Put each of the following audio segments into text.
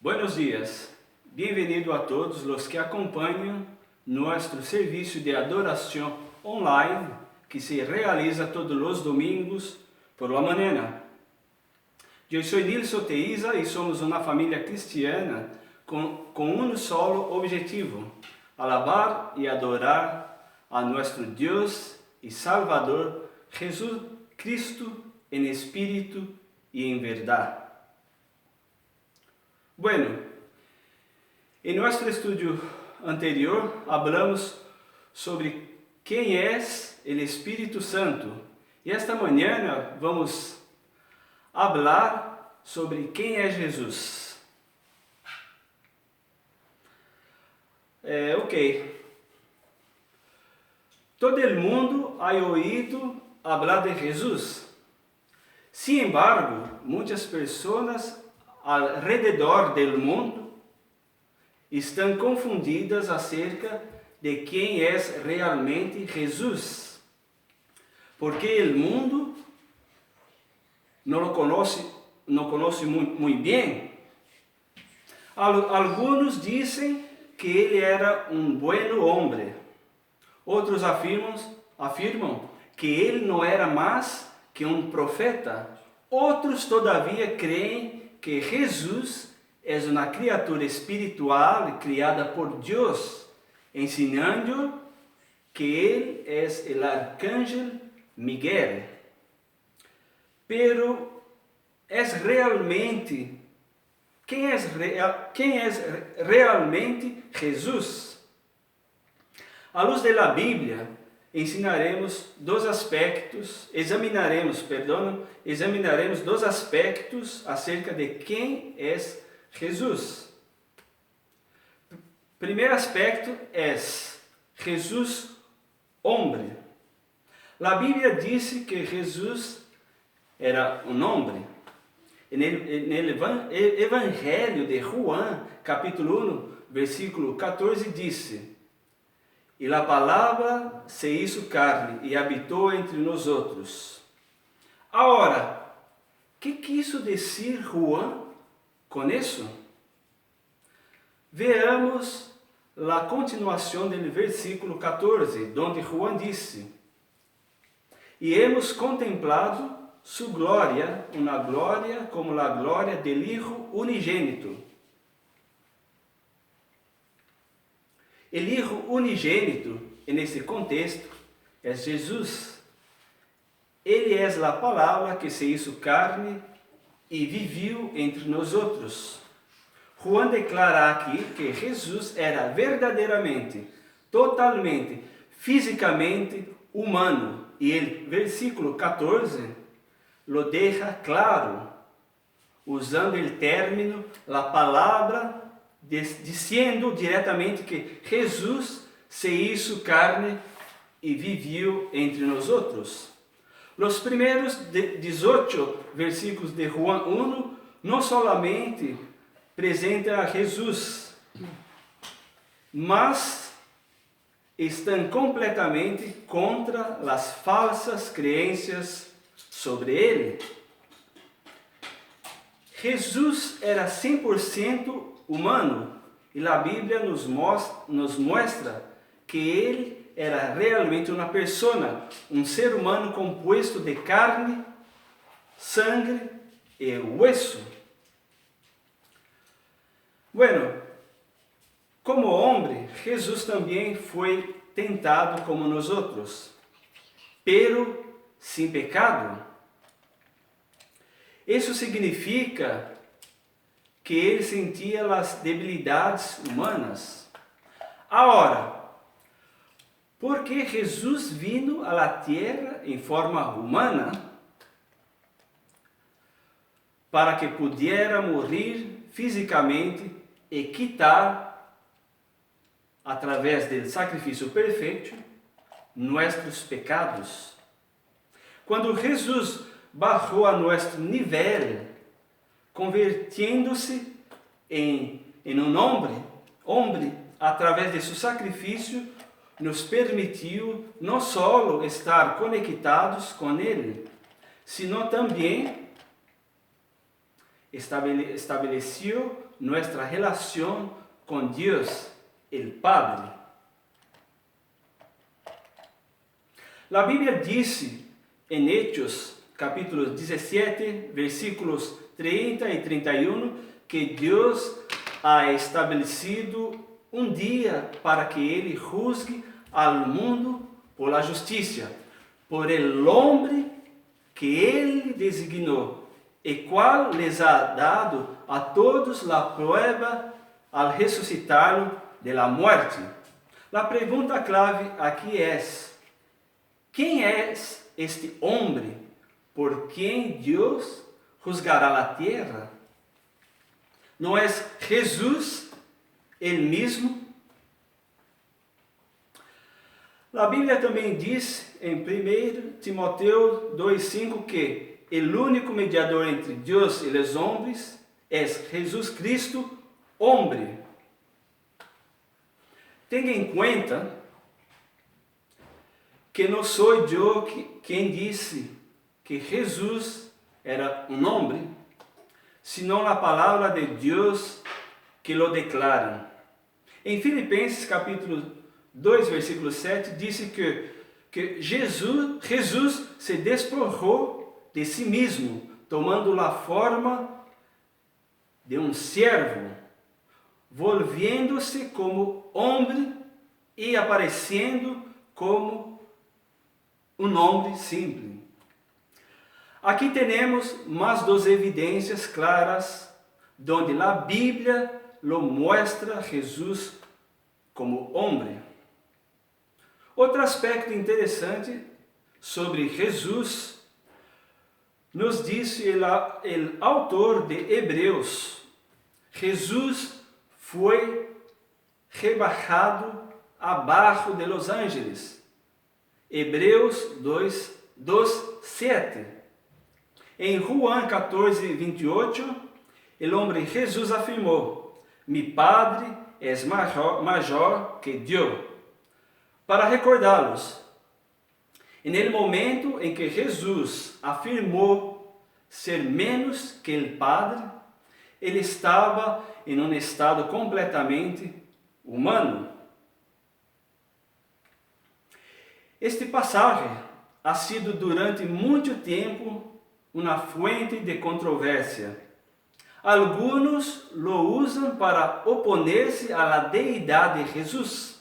Buenos días, bienvenido a todos los que acompañan nuestro servicio de adoración online que se realiza todos los domingos por la mañana. Yo soy Nilson Teiza y somos una familia cristiana con un solo objetivo: alabar y adorar a nuestro Dios y Salvador Jesús Cristo en espíritu y en verdad. Bueno, en nuestro estudio anterior hablamos sobre quién es el Espíritu Santo y esta mañana vamos a hablar sobre quién es Jesús. Todo el mundo ha oído hablar de Jesús. Sin embargo, muchas personas alrededor del mundo estão confundidas acerca de quem é realmente Jesus, porque o mundo não o conhece muito bem. Alguns dizem que ele era um bom homem, outros afirmam que ele não era mais que um profeta, outros todavia creem que Jesus é uma criatura espiritual criada por Deus, ensinando que Ele é o arcángel Miguel. Pero quem é realmente Jesus? À luz da Bíblia, examinaremos dois aspectos acerca de quem é Jesus. Primeiro aspecto é Jesus homem. A Bíblia diz que Jesus era um homem. No Evangelho de Juan, capítulo 1, versículo 14, diz: "E a palavra se hizo carne e habitou entre nós outros." Agora, que quiso dizer Juan com isso? Veamos a continuação do versículo 14, onde Juan disse: "E hemos contemplado su glória, uma glória como a glória del Hijo unigênito." O Hijo unigênito, nesse contexto, é Jesus. Ele é a palavra que se hizo carne e viveu entre nós outros. Juan declara aqui que Jesus era verdadeiramente, totalmente, fisicamente humano. E o versículo 14 lo deixa claro, usando o término, a palavra, dizendo diretamente que Jesus se hizo carne e viveu entre nós outros. Os primeiros 18 versículos de Juan 1 não solamente apresentam a Jesus, mas estão completamente contra as falsas crenças sobre ele. Jesus era 100% humano e a Bíblia nos mostra que ele era realmente uma pessoa, um ser humano composto de carne, sangue e hueso. Bueno, como homem, Jesus também foi tentado como nós outros, pero sem pecado. Isso significa que ele sentia as debilidades humanas. Agora, por que Jesus vino à terra em forma humana? Para que pudesse morrer fisicamente e quitar, através do sacrifício perfeito, nossos pecados. Quando Jesus bajou a nosso nível, convirtiendo-se em um homem, através de seu sacrifício, nos permitiu não só estar conectados com Ele, sino também estableció nuestra relación con Dios, el Padre. La Biblia dice en Hechos, capítulo 17, versículos 30 y 31, que Dios ha establecido un día para que Él juzgue al mundo por la justicia, por el hombre que Él designó, el cual les ha dado a todos la prueba al resucitarlo de la muerte. La pregunta clave aquí es: ¿quién es este hombre por quien Dios juzgará la tierra? ¿No es Jesús el mismo? La Bíblia também diz em 1 Timoteo 2,5 que o único mediador entre Deus e os homens é Jesus Cristo, homem. Tenha em conta que não sou eu quem disse que Jesus era um homem, senão a palavra de Deus que lo declara. Em Filipenses capítulo 2, versículo 7, diz que Jesus se despojou de si mesmo, tomando a forma de um servo, volviendo-se como homem e aparecendo como um homem simples. Aqui temos mais duas evidências claras, onde a Bíblia lo mostra Jesus como homem. Outro aspecto interessante sobre Jesus nos disse o autor de Hebreus: Jesus foi rebajado abaixo de los ángeles. Hebreus 2:7. Em Juan 14:28, o homem Jesus afirmou: Mi Padre es maior que Deus. Para recordá-los, no momento em que Jesus afirmou ser menos que o Padre, ele estava em um estado completamente humano. Este passagem ha sido durante muito tempo uma fuente de controvérsia. Algunos lo usam para oponer-se à deidade de Jesus.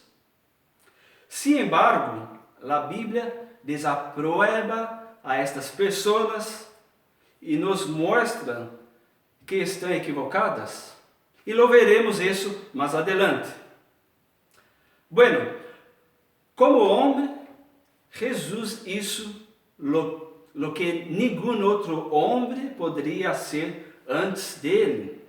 Sin embargo, a Bíblia desaprueba a estas pessoas e nos mostra que estão equivocadas. E lo veremos isso mais adelante. Bueno, como homem, Jesus hizo lo que nenhum outro homem poderia ser antes dele.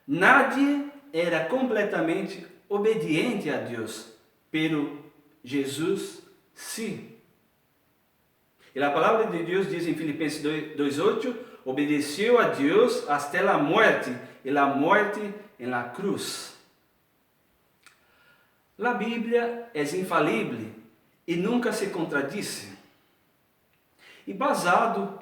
Nadie era completamente obediente a Deus, pero Jesus sí. E a palavra de Deus diz em Filipenses 2:8, obedeceu a Deus hasta a muerte, e a muerte en la cruz. A Bíblia é infalível e nunca se contradice. E basado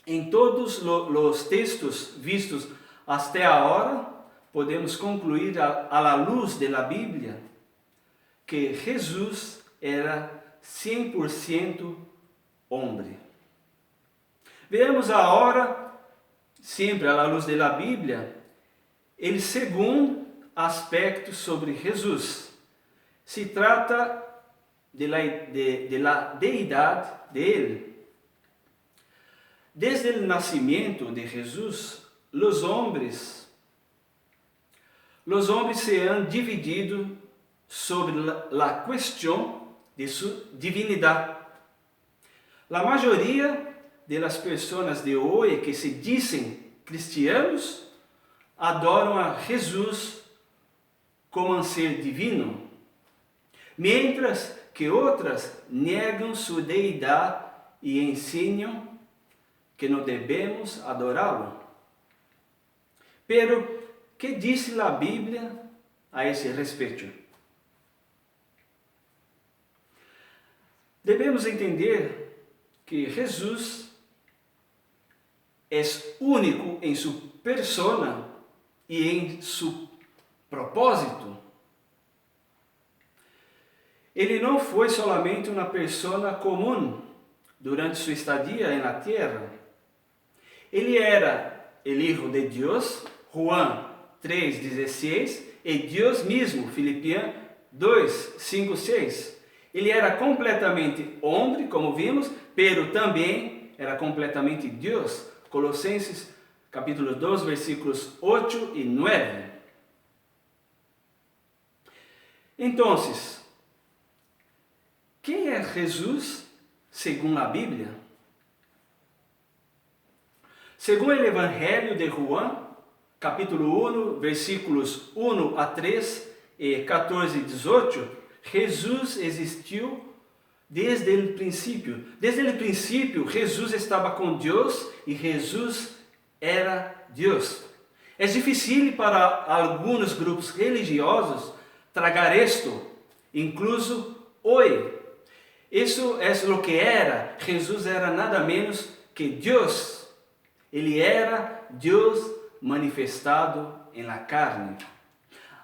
em todos os textos vistos até agora, podemos concluir à luz da Bíblia que Jesus era 100% homem. Veamos agora, sempre à luz da Bíblia, o segundo aspecto sobre Jesus. Se trata de la deidade dele. Desde o nascimento de Jesus, os homens se han dividido sobre a questão de sua divinidade. A maioria das pessoas de hoje que se dizem cristianos adoram a Jesus como um ser divino, mientras que outras negam sua deidade e ensinam que não devemos adorá-lo. Pero, que diz a Bíblia a esse respeito? Devemos entender que Jesus es único en su persona y en su propósito. Ele não foi solamente uma pessoa comum durante sua estadia na terra. Ele era o Hijo de Deus, Juan 3:16, e Deus mesmo, Filipenses 2:5-6. Ele era completamente homem, como vimos, pero também era completamente Deus. Colossenses capítulo 2, versículos 8 e 9. Então, quem é Jesus segundo a Bíblia? Segundo o Evangelho de Juan, capítulo 1, versículos 1 a 3 e 14 e 18, Jesus existiu desde o princípio. Desde o princípio, Jesus estava com Deus e Jesus era Deus. É difícil para alguns grupos religiosos tragar isto, incluso hoje. Isso é o que era. Jesus era nada menos que Deus. Ele era Deus manifestado em la carne.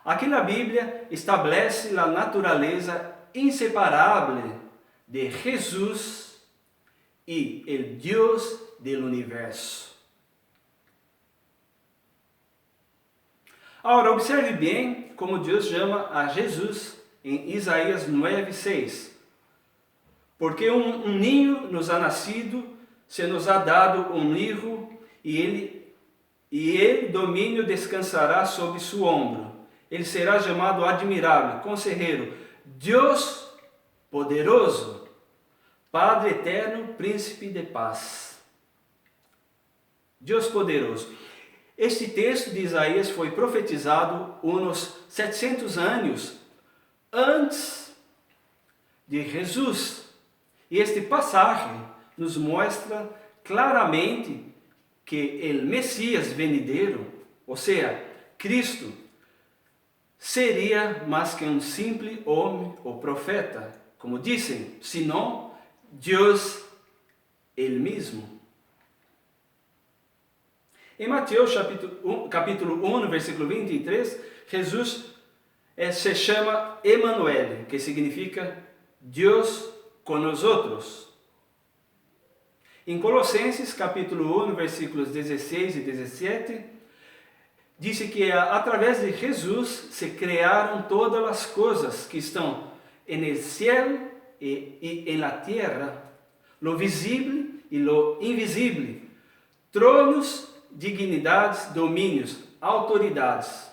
Aqui na Bíblia estabelece a natureza inseparável de Jesus e o Deus do universo. Agora, observe bem como Deus chama a Jesus em Isaías 9:6. Porque um ninho nos ha nascido, se nos ha dado um hijo, e ele domínio descansará sobre seu ombro. Ele será chamado admirável, conselheiro, Deus poderoso, Padre eterno, príncipe de paz. Deus poderoso. Este texto de Isaías foi profetizado uns 700 anos antes de Jesus. E este passagem nos mostra claramente que o Messias venidero, ou seja, Cristo, seria mais que um simples homem ou profeta, como dizem, senão Deus ele mesmo. Em Mateus capítulo 1, versículo 23, Jesus se chama Emanuel, que significa Deus com nós outros. Em Colossenses capítulo 1, versículos 16 e 17, diz que através de Jesus se criaram todas as coisas que estão no céu e na terra, lo visível e lo invisível, tronos, dignidades, domínios, autoridades.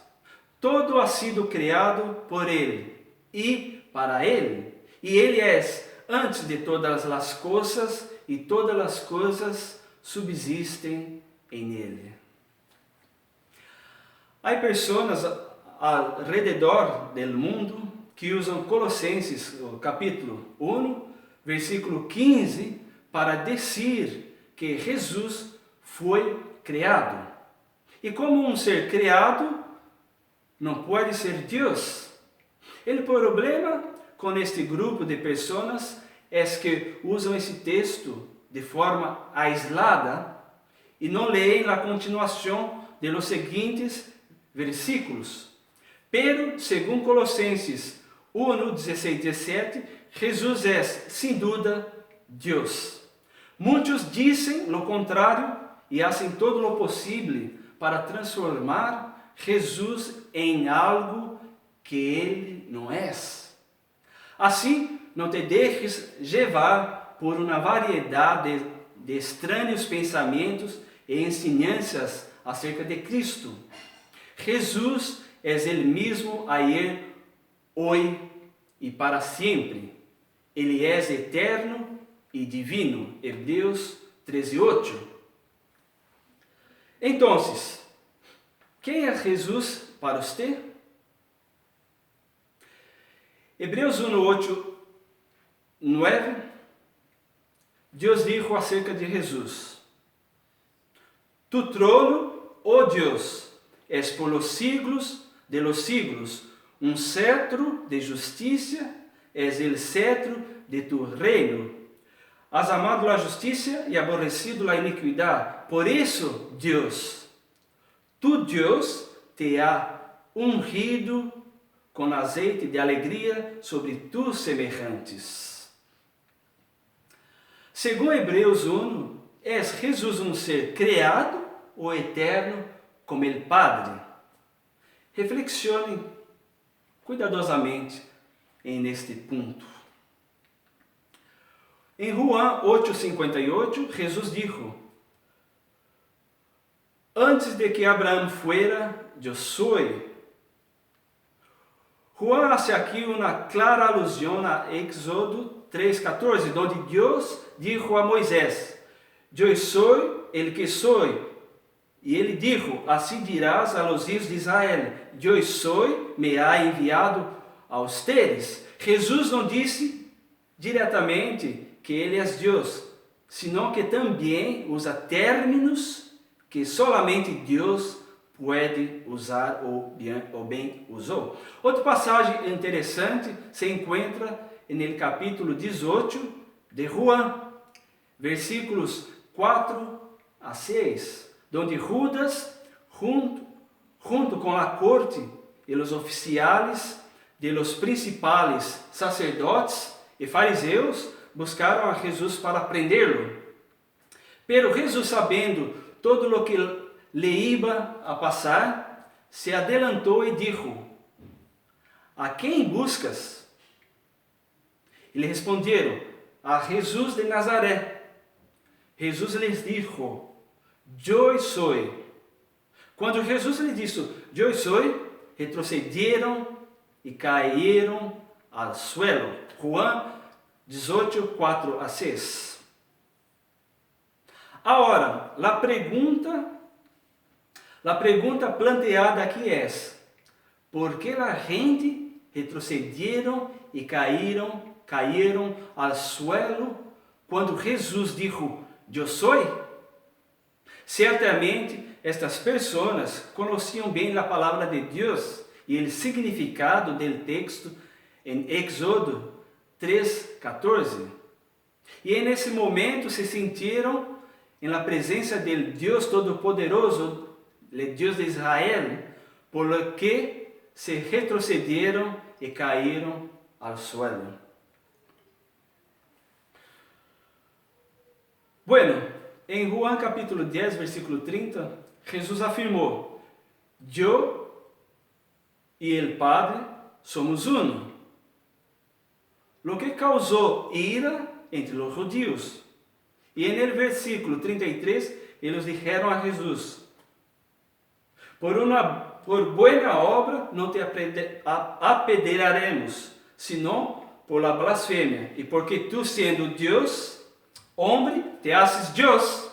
Todo ha sido criado por Ele e para Ele. E Ele é antes de todas as coisas, e todas as coisas subsistem em Ele. Há pessoas ao redor do mundo que usam Colossenses, capítulo 1, versículo 15, para dizer que Jesus foi criado. E como um ser criado não pode ser Deus. O problema com este grupo de pessoas é que usam esse texto de forma aislada e não leem a continuação de los seguintes versículos. Pero, segundo Colossenses 1, 16 e 17, Jesus é, sem dúvida, Deus. Muitos dizem o contrário e fazem todo o possível para transformar Jesus em algo que Ele não é. Assim, não te deixes levar por uma variedade de estranhos pensamentos e ensinanças acerca de Cristo. Jesus é Ele mesmo ayer, hoje e para sempre. Ele é eterno e divino. Hebreus 13:8. Então, quem é Jesus para você? Hebreus 1:8, 9, Deus dijo acerca de Jesus: Tu trono, oh Deus, es por los siglos de los siglos, um cetro de justiça es el cetro de tu reino. has amado la justicia y aborrecido la iniquidad. Por eso, Dios, tu Dios, te ha ungido com azeite de alegria sobre tus semelhantes. Segundo Hebreus 1, é Jesus um ser criado ou eterno como el Padre? Reflexione cuidadosamente neste ponto. Em Juan 8:58, Jesus dijo: Antes de que Abraão fuera, eu sou. Juan hace aqui uma clara alusão a Éxodo 3:14, onde Deus dijo a Moisés: Eu sou el que sou. E ele dijo: Assim dirás a los hijos de Israel: Eu sou, me ha enviado a ustedes. Jesus não disse diretamente que ele é Deus, senão que também usa términos que solamente Deus pode usar ou bem usou. Outra passagem interessante se encontra no capítulo 18 de Juan, versículos 4 a 6, onde Judas, junto com a corte e os oficiais de los principais sacerdotes e fariseus, buscaram a Jesus para prendê-lo. Pero Jesus, sabendo todo o que le iba a passar, se adelantou e dijo: A quem buscas? E lhe responderam: A Jesus de Nazaré. Jesus lhes dijo: Eu sou. Quando Jesus lhe disse: Eu sou, retrocederam e caíram ao suelo. Juan 18, 4 a 6. Agora, a pergunta planteada aqui é: por que a gente retrocederam e caíram ao suelo quando Jesus disse: Eu sou? Certamente, estas pessoas conheciam bem a palavra de Deus e o significado do texto em Éxodo 3:14. E nesse momento se sentiram na presença do Deus Todo-Poderoso, o Deus de Israel, por lo que se retrocederam e caíram ao suelo. Bueno, em Juan capítulo 10, versículo 30, Jesus afirmou: Eu e el Padre somos uno. Lo que causou ira entre os judíos. E no versículo 33, eles disseram a Jesus: Por buena obra não te apedrearemos, senão por la blasfêmia, e porque tu, sendo Deus, homem, te haces Deus.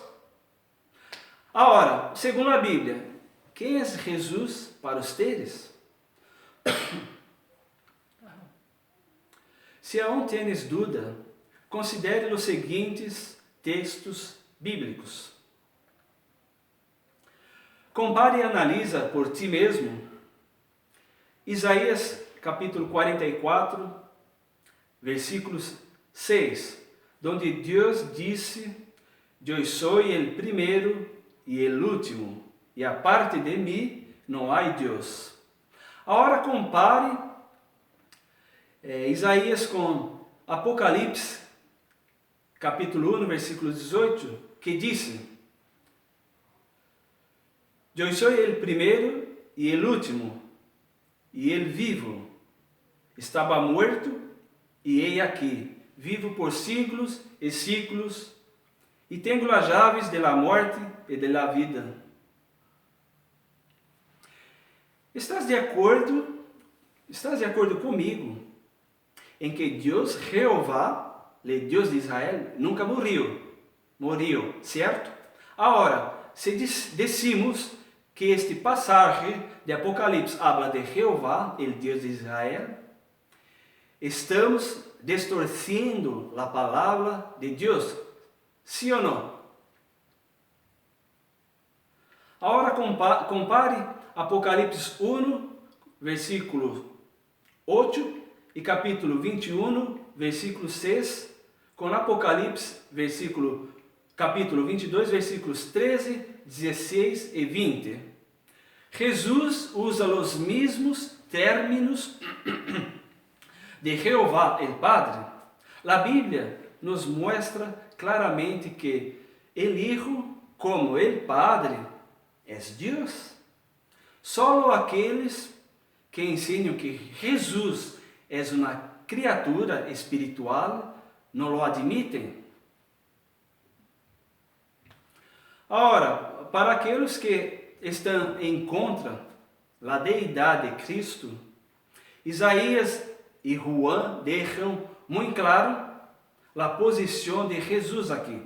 Agora, segundo a Bíblia, quem é Jesus para ustedes? Se aún tienes dúvida, considere os seguintes textos bíblicos. Compare e analisa por ti mesmo Isaías capítulo 44, versículos 6, onde Deus disse: Eu sou o primeiro e o último, e a parte de mim não há Deus. Agora compare Isaías com Apocalipse capítulo 1, versículo 18, que disse: Eu sou o primeiro e o último, e el vivo. Estava morto, e hei aqui, vivo por siglos e siglos, e tenho as chaves de la morte e de la vida. Estás de acordo comigo em que Deus, Jeová, o Deus de Israel, nunca morreu, certo? Agora, se decimos que este passagem de Apocalipse habla de Jeová, o Deus de Israel, estamos distorcendo a palavra de Deus, sim ou não? Agora compare Apocalipse 1, versículo 8 e capítulo 21, versículo 6, com Apocalipse, capítulo 22, versículos 13, 16 e 20. Jesús usa os mesmos términos de Jeová, el Padre. A Bíblia nos mostra claramente que el Hijo, como el Padre, é Deus. Só aqueles que ensinam que Jesus é uma criatura espiritual não lo admitem. Agora, para aqueles que estão em contra da deidade de Cristo, Isaías e Juan deixam muito claro a posição de Jesus aqui.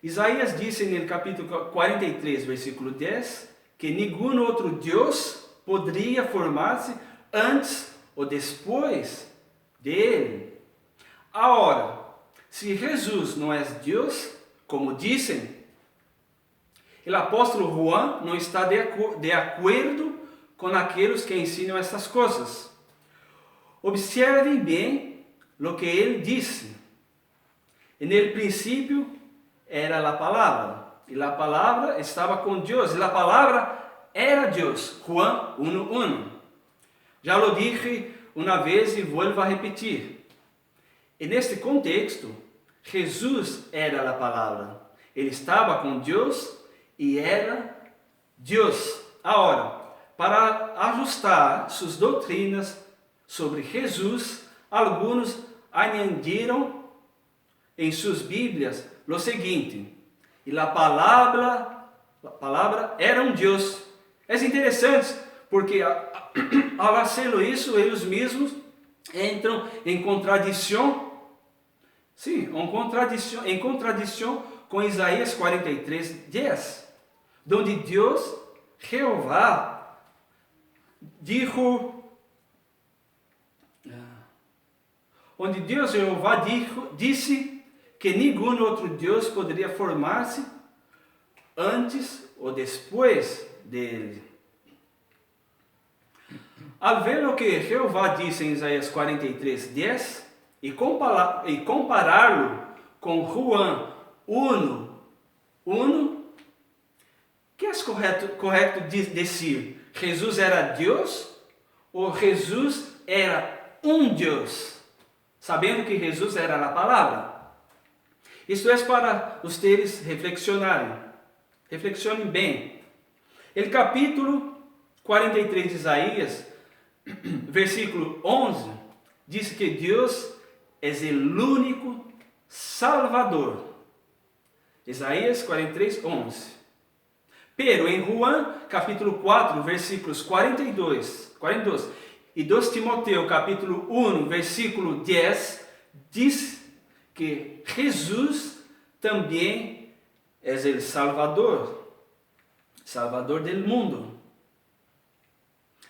Isaías disse no capítulo 43, versículo 10, que nenhum outro Deus poderia formar-se antes ou depois dele. Agora, se Jesus não é Deus, como dizem, o apóstolo Juan não está de acordo com aqueles que ensinam essas coisas. Observem bem o que ele disse. No princípio era a palavra, e a palavra estava com Deus, e a palavra era Deus. Juan 1:1. Já lo dije uma vez e volto a repetir. E neste contexto, Jesus era a palavra. Ele estava com Deus e era Deus. Agora, para ajustar suas doutrinas sobre Jesus, alguns añadiram em suas Bíblias o seguinte: e a palavra era um Deus. É interessante, porque ao fazer isso, eles mesmos entram em contradição. Sim, em contradição com Isaías 43, 10, onde Deus, Jeová, disse que nenhum outro Deus poderia formar-se antes ou depois dele. Ao ver o que Jeová disse em Isaías 43, 10, e compará-lo com Juan 1:1, que é correto dizer? Jesus era Deus ou Jesus era um Deus? Sabendo que Jesus era a palavra. Isto é para vocês reflexionarem. Reflexionem bem. O capítulo 43 de Isaías, versículo 11, diz que Deus é o único Salvador. Isaías 43, 11. Pero em Juan, capítulo 4, versículos 42 e 2 Timoteo, capítulo 1, versículo 10, diz que Jesus também é o Salvador do mundo.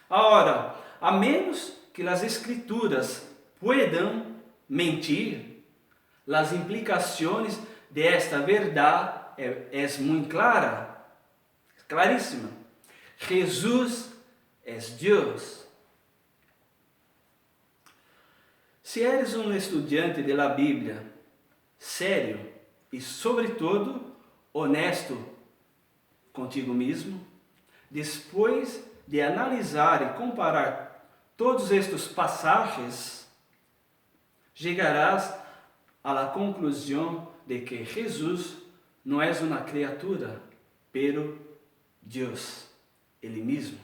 Agora, a menos que as Escrituras puedan mentir, as implicações de esta verdade é muito clara, claríssima. Jesus é Deus. Se eres um estudante da Bíblia, sério e, sobretudo, honesto contigo mesmo, depois de analisar e comparar todos estes passagens, chegarás à conclusão de que Jesus não é uma criatura, pero Deus, Ele mesmo.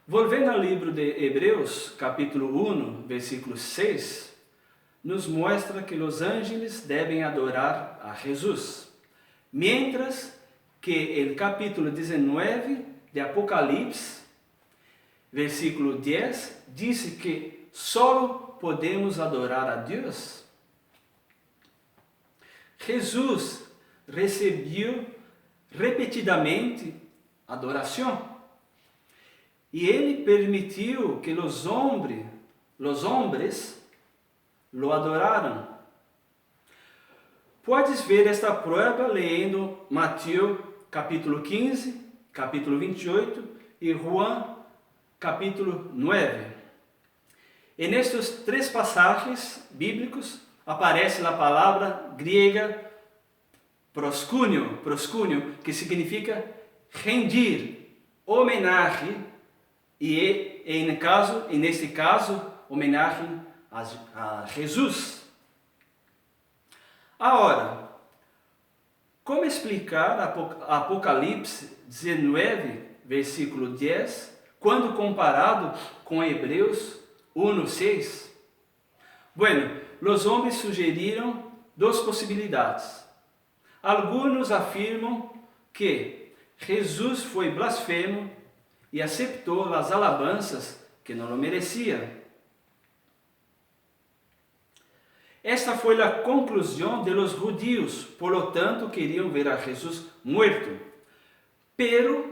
Volvendo ao livro de Hebreus, capítulo 1, versículo 6, nos mostra que os ángeles devem adorar a Jesus, mientras que o capítulo 19 de Apocalipse, versículo 10, diz que só podemos adorar a Deus. Jesus recebeu repetidamente adoração. E ele permitiu que os homens lo adoraram. Podes ver esta prova lendo Mateus capítulo 15, capítulo 28 e Juan capítulo 9. En estos tres pasajes bíblicos aparece la palabra griega proscunio, que significa rendir, homenaje, e neste caso, homenagem a Jesus. Agora, como explicar Apocalipse 19, versículo 10, quando comparado com Hebreus 1:6? Bueno, os homens sugeriram duas possibilidades. Alguns afirmam que Jesus foi blasfemo e aceitou as alabanças que não lo merecia. Esta foi a conclusão de los judíos, por lo tanto queriam ver a Jesus muerto. Pero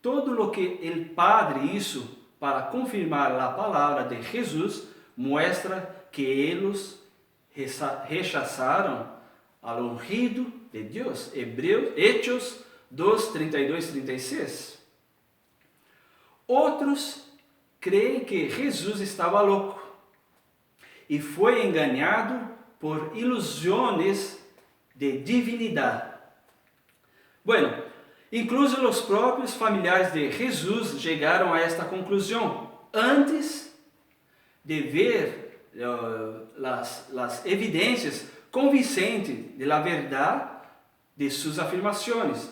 todo lo que el Padre hizo para confirmar a palavra de Jesus muestra que eles rechazaram al ungido de Deus. Hechos 2, 32, 36. Outros creem que Jesus estava louco e foi enganado por ilusões de divindade. Bueno, incluso os próprios familiares de Jesus chegaram a esta conclusão antes de ver as evidências convincentes de la verdade de suas afirmações.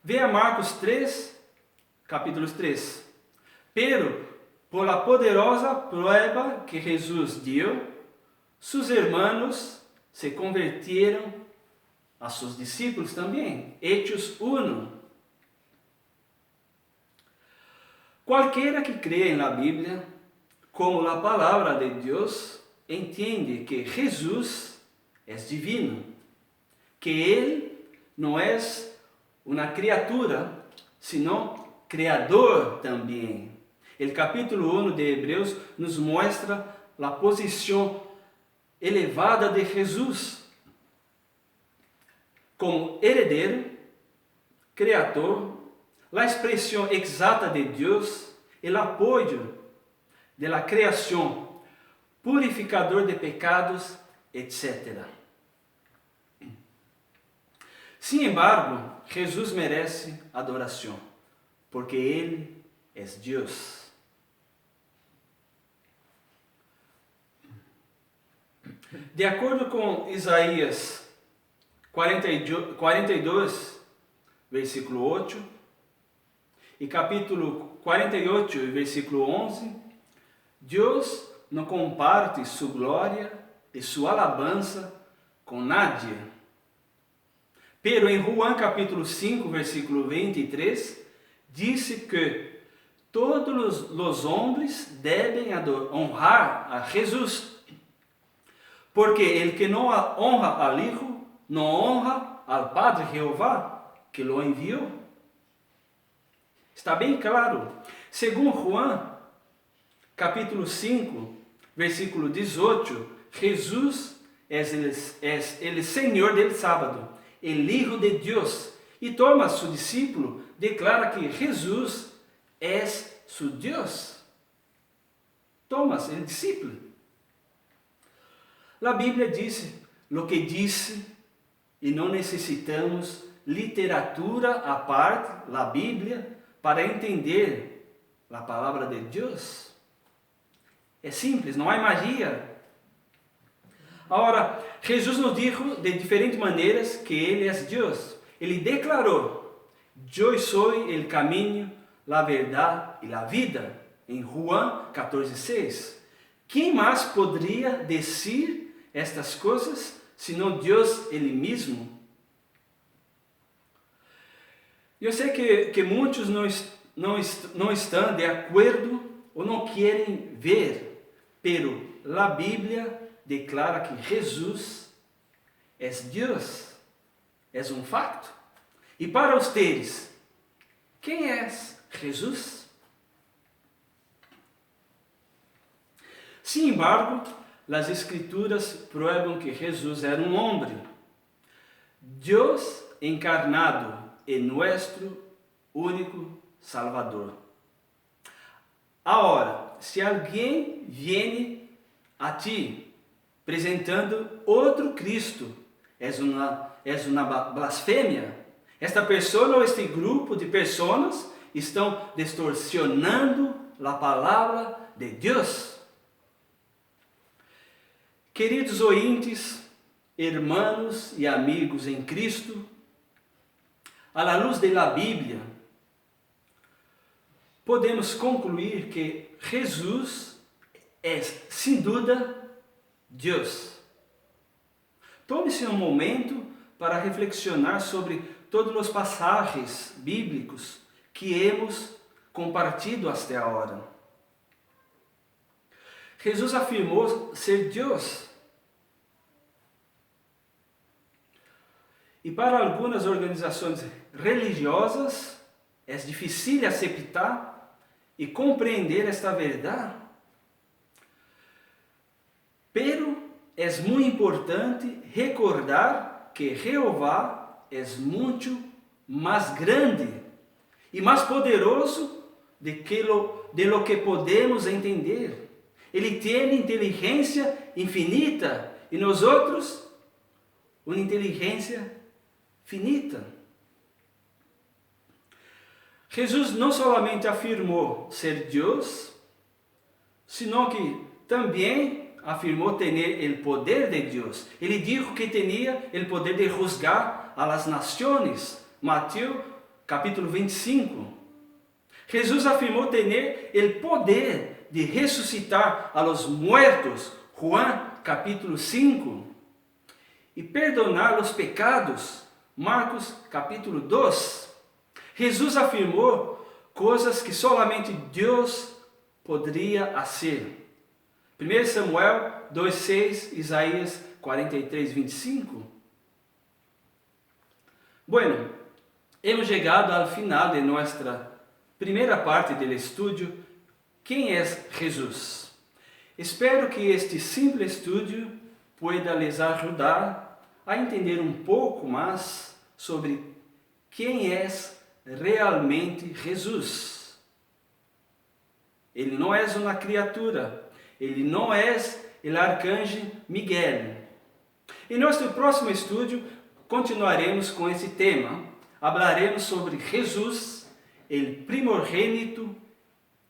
Veja Marcos 3, capítulo 3. Pero, por la poderosa prueba que Jesus dio, sus hermanos se convirtieron a sus discípulos também. Hechos 1. Qualquer que creia na Bíblia, como a palavra de Deus, entende que Jesus é divino, que Ele não é uma criatura, sino criador também. O capítulo 1 de Hebreus nos mostra a posição elevada de Jesus como herdeiro, criador, a expressão exata de Deus, o apoio de la criação, purificador de pecados, etc. Sin embargo, Jesus merece adoração, porque Ele é Deus. De acordo com Isaías 42, versículo 8, e capítulo 48, versículo 11, Deus não comparte sua glória e sua alabança com nadie. Pero em Juan capítulo 5, versículo 23, disse que todos os homens devem honrar a Jesus, porque el que não honra al Hijo, não honra al Padre Jeová, que lo enviou. Está bem claro. Segundo Juan, capítulo 5, versículo 18, Jesus é o Senhor del sábado, el Hijo de Deus. E Tomás, seu discípulo, declara que Jesus é su Deus. Tomás, o discípulo. A Bíblia diz o que disse e não necessitamos literatura à parte, a Bíblia, para entender a palavra de Deus. É simples, não há magia. Agora, Jesus nos dijo de diferentes maneiras que Ele é Deus. Ele declarou: Eu sou o caminho, a verdade e a vida, em Juan 14:6. Quem mais poderia dizer estas coisas, senão Deus Ele mesmo? Eu sei que muitos não estão de acordo ou não querem ver, pero a Bíblia declara que Jesus é Deus, é um facto. E para vocês, quem é Jesus? Sin embargo, as Escrituras prueban que Jesus era um homem, Deus encarnado e nosso único Salvador. Agora, se alguém viene a ti apresentando outro Cristo, és uma blasfêmia. Esta pessoa ou este grupo de pessoas estão distorsionando a palavra de Deus. Queridos ouvintes, hermanos e amigos em Cristo, à la luz da Bíblia, podemos concluir que Jesus é, sem dúvida, Deus. Tome-se um momento para reflexionar sobre todos os passagens bíblicos que hemos compartido até agora. Jesus afirmou ser Deus. E para algumas organizações religiosas é difícil aceitar e compreender esta verdade. Pero é muito importante recordar que Jeová é muito mais grande e mais poderoso de lo que podemos entender. Ele tem inteligência infinita e nós outros uma inteligência finita. Jesus não somente afirmou ser Deus, sino que também afirmou ter o poder de Deus. Ele disse que tinha o poder de juzgar a las nações. Mateus capítulo 25. Jesus afirmou ter o poder de ressuscitar a los muertos. Juan capítulo 5. E perdonar os pecados. Marcos capítulo 2. Jesus afirmou coisas que somente Deus poderia fazer. 1 Samuel 2:6, Isaías 43:25. Bueno, hemos chegado ao final de nossa primeira parte do estudo. Quem é Jesus? Espero que este simples estudo pueda les ajudar a entender um pouco mais sobre quem é realmente Jesus. Ele não é uma criatura, ele não é o arcanjo Miguel. Em nosso próximo estudo, continuaremos com esse tema. Hablaremos sobre Jesus, o primogênito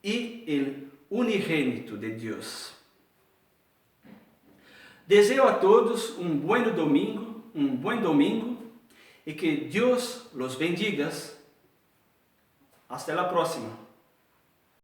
e o unigênito de Deus. Desejo a todos um bom domingo e que Deus los bendiga. Hasta la próxima.